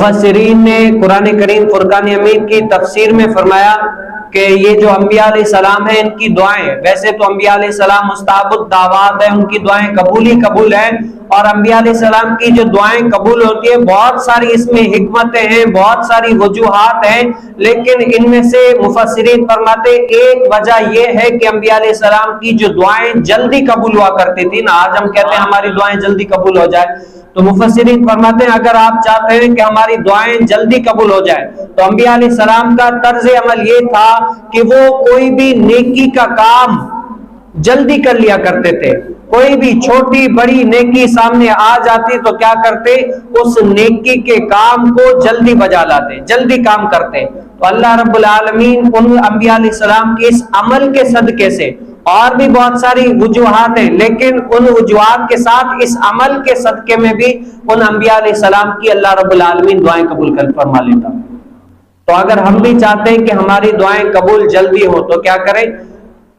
مفسرین نے قرآن کریم فرقان حمید کی تفسیر میں فرمایا کہ یہ جو انبیاء علیہ السلام ہیں ان کی دعائیں، ویسے تو انبیاء علیہ السلام مستجاب الدعوات ہیں، ان کی دعائیں قبول ہی قبول ہیں، اور انبیاء علیہ السلام کی جو دعائیں قبول ہوتی ہیں بہت ساری اس میں حکمتیں ہیں، بہت ساری وجوہات ہیں، لیکن ان میں سے مفسرین فرماتے ایک وجہ یہ ہے کہ انبیاء علیہ السلام کی جو دعائیں جلدی قبول ہوا کرتی تھی نا، آج ہم کہتے ہیں ہماری دعائیں جلدی قبول ہو جائے، تو مفسرین فرماتے ہیں اگر آپ چاہتے ہیں کہ ہماری دعائیں جلدی قبول ہو جائے تو انبیاء علیہ السلام کا طرز عمل یہ تھا کہ وہ کوئی بھی نیکی کا کام جلدی کر لیا کرتے تھے، کوئی بھی چھوٹی بڑی نیکی سامنے آ جاتی تو کیا کرتے، اس نیکی کے کام کو جلدی بجا لاتے، جلدی کام کرتے۔ تو اللہ رب العالمین ان انبیاء علیہ السلام کے اس عمل کے صدقے سے، اور بھی بہت ساری وجوہات ہیں لیکن ان وجوہات کے ساتھ اس عمل کے صدقے میں بھی ان انبیاء علیہ السلام کی اللہ رب العالمین دعائیں قبول کر فرما لیتا۔ تو اگر ہم بھی چاہتے ہیں کہ ہماری دعائیں قبول جلدی ہو تو کیا کریں،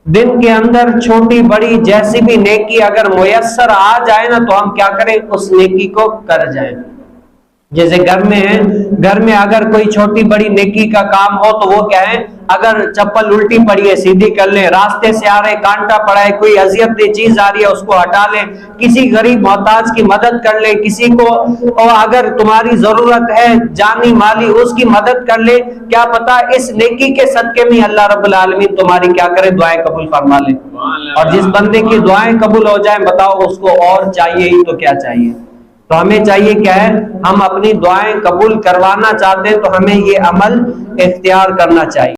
دن کے اندر چھوٹی بڑی جیسی بھی نیکی اگر میسر آ جائے نا تو ہم کیا کریں، اس نیکی کو کر جائیں۔ جیسے گھر میں ہیں، گھر میں اگر کوئی چھوٹی بڑی نیکی کا کام ہو تو وہ کیا ہے، اگر چپل الٹی پڑی ہے سیدھی کر لیں، راستے سے آ رہے کانٹا پڑا ہے، کوئی اذیت دہ چیز آ رہی ہے اس کو ہٹا لیں، کسی غریب محتاج کی مدد کر لیں، کسی کو اور اگر تمہاری ضرورت ہے جانی مالی اس کی مدد کر لیں، کیا پتا اس نیکی کے صدقے میں اللہ رب العالمین تمہاری کیا کرے، دعائیں قبول فرما لے۔ اور جس بندے کی دعائیں قبول ہو جائیں بتاؤ اس کو اور چاہیے ہی تو کیا چاہیے۔ تو ہمیں چاہیے کیا ہے، ہم اپنی دعائیں قبول کروانا چاہتے ہیں تو ہمیں یہ عمل اختیار کرنا چاہیے۔